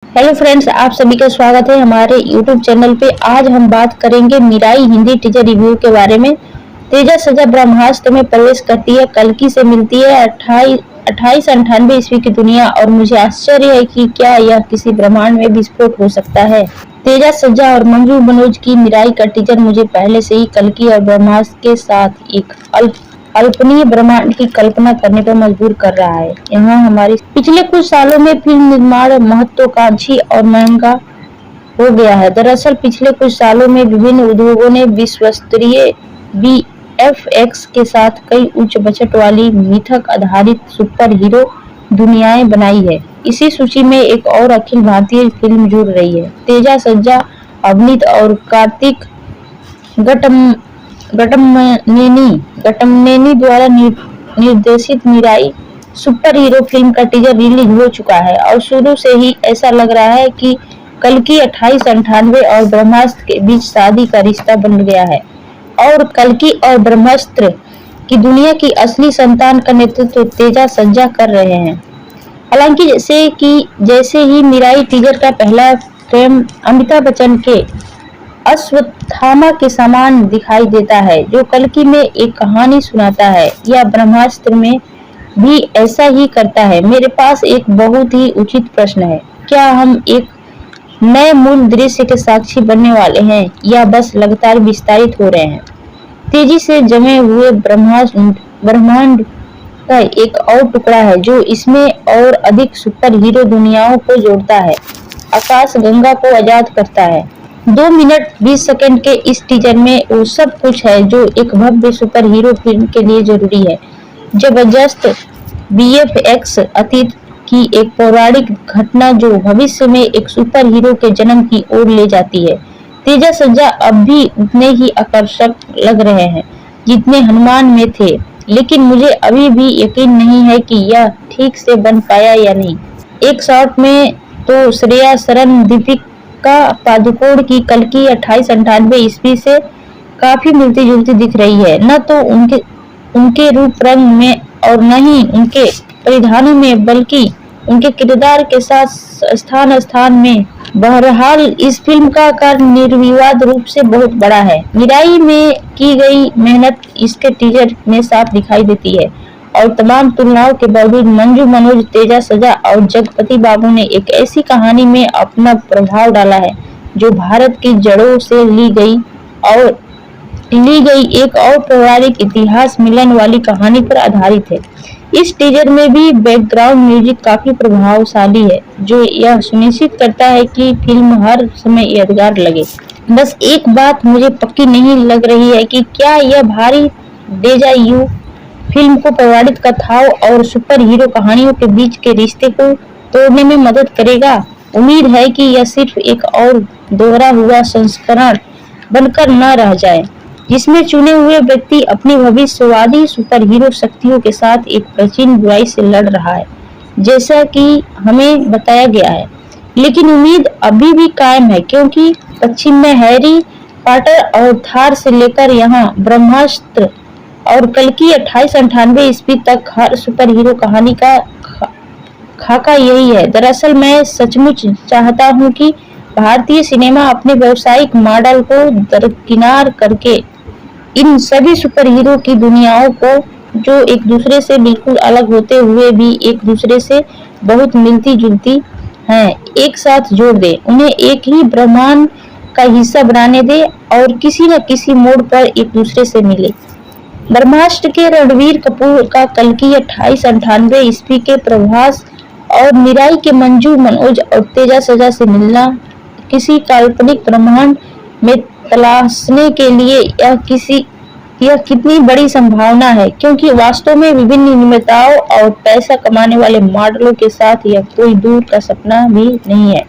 Hello friends, आप सभी का स्वागत है हमारे यूट्यूब चैनल पे। आज हम बात करेंगे मिराई हिंदी टीजर रिव्यू के बारे में। तेजा सजा ब्रह्मास्त्र में प्रवेश करती है, कल्कि से मिलती है 2898 ईस्वी की दुनिया और मुझे आश्चर्य है कि क्या यह किसी ब्रह्मांड में विस्फोट हो सकता है। तेजा सजा और मंजू मनोज की मिराई का टीजर मुझे पहले से ही कल्कि और ब्रह्मास्त्र के साथ एक अल्पनीय ब्रह्मांड की कल्पना करने पर मजबूर कर रहा है। यहाँ हमारे पिछले कुछ सालों में फिल्म निर्माण महत्वाकांक्षी और महंगा हो गया है। दरअसल पिछले कुछ सालों में विभिन्न उद्योगों ने विश्वस्तरीय VFX के साथ कई उच्च बजट वाली मिथक आधारित सुपर हीरो दुनियाएं बनाई है। इसी सूची में एक और अखिल भारतीय फिल्म जुड़ रही है। तेजा सज्जा अवनीत और कार्तिक घट्टमनेनी द्वारा निर्देशित मिराई सुपर हीरो फिल्म का टीजर रिलीज हो चुका है और शुरू से ही ऐसा लग रहा है कि कल्कि 2898 और ब्रह्मास्त्र के बीच शादी का रिश्ता बन गया है और कल्कि और ब्रह्मास्त्र की दुनिया की असली संतान का नेतृत्व तेजा सज्जा कर रहे हैं। हालांकि जैसे ही मिराई टीजर का पहला फ्रेम अमिताभ बच्चन के अश्वत्थामा के समान दिखाई देता है, जो कल्कि में एक कहानी सुनाता है, या ब्रह्मास्त्र में भी ऐसा ही करता है। मेरे पास एक बहुत ही उचित प्रश्न है, क्या हम एक नए मूल दृश्य के साक्षी बनने वाले हैं या बस लगातार विस्तारित हो रहे हैं। तेजी से जमे हुए ब्रह्मांड का एक और टुकड़ा है जो इसमें और अधिक सुपर हीरो दुनियाओं को जोड़ता है, आकाश गंगा को आजाद करता है। 2 मिनट 20 सेकंड के इस टीजर में वो सब कुछ है जो एक भव्य सुपर हीरो फिल्म के लिए जरूरी है। जबरदस्त VFX, अतीत की एक पौराणिक घटना जो भविष्य में एक सुपर हीरो के जन्म की ओर ले जाती है। तेजा सज्जा अब भी उतने ही आकर्षक लग रहे हैं जितने हनुमान में थे, लेकिन मुझे अभी भी यकीन नहीं है कि यह ठीक से बन पाया या नहीं। एक शॉट में तो श्रेया सरन दीपिका पादुकोण की कल्कि 2898 ईस्वी से काफी मिलती जुलती दिख रही है, न तो उनके रूप रंग में और न ही उनके परिधानों में, बल्कि उनके किरदार के साथ स्थान में। बहरहाल इस फिल्म का आकार निर्विवाद रूप से बहुत बड़ा है। मिराई में की गई मेहनत इसके टीजर में साफ दिखाई देती है और तमाम तुलनाओं के बावजूद मंजू मनोज, तेजा सजा और जगपति बाबू ने एक ऐसी कहानी में अपना प्रभाव डाला है जो भारत की जड़ों से ली गई एक और पौराणिक इतिहास मिलन वाली कहानी पर आधारित है। इस टीजर में भी बैकग्राउंड म्यूजिक काफी प्रभावशाली है, जो यह सुनिश्चित करता है कि फिल्म हर समय यादगार लगे। बस एक बात मुझे पक्की नहीं लग रही है कि क्या यह भारी डेजा यू फिल्म को पौराणिक कथाओं और सुपर हीरो कहानियों के बीच के रिश्ते को तोड़ने में मदद करेगा। उम्मीद है कि यह सिर्फ एक और दोहरा हुआ संस्करण बनकर न रह जाए, जिसमें चुने हुए व्यक्ति अपनी भविष्यवादी सुपर हीरो शक्तियों के साथ एक प्राचीन बुराई से लड़ रहा है, जैसा कि हमें बताया गया है। लेकिन उम्मीद अभी भी कायम है, क्योंकि पश्चिम में हैरी पॉटर और थार से लेकर यहाँ ब्रह्मास्त्र और कल्कि 2898 ईस्वी तक हर सुपर हीरो कहानी का खाका यही है। दरअसल मैं सचमुच चाहता हूँ कि भारतीय सिनेमा अपने व्यावसायिक मॉडल को दरकिनार करके इन सभी सुपर हीरो की दुनियाओं को, जो एक दूसरे से बिल्कुल अलग होते हुए भी एक दूसरे से बहुत मिलती जुलती हैं, एक साथ जोड़ दे, उन्हें एक ही ब्रह्मांड का हिस्सा बनाने दे और किसी न किसी मोड़ पर एक दूसरे से मिले। ब्रह्मास्त्र के रणवीर कपूर का कल्कि 2898 ईस्वी के प्रभास और मिराई के मंजू मनोज और तेजा सजा से मिलना किसी काल्पनिक ब्रह्मांड में तलाशने के लिए यह कितनी बड़ी संभावना है, क्योंकि वास्तव में विभिन्न निर्माताओं और पैसा कमाने वाले मॉडलों के साथ यह कोई दूर का सपना भी नहीं है।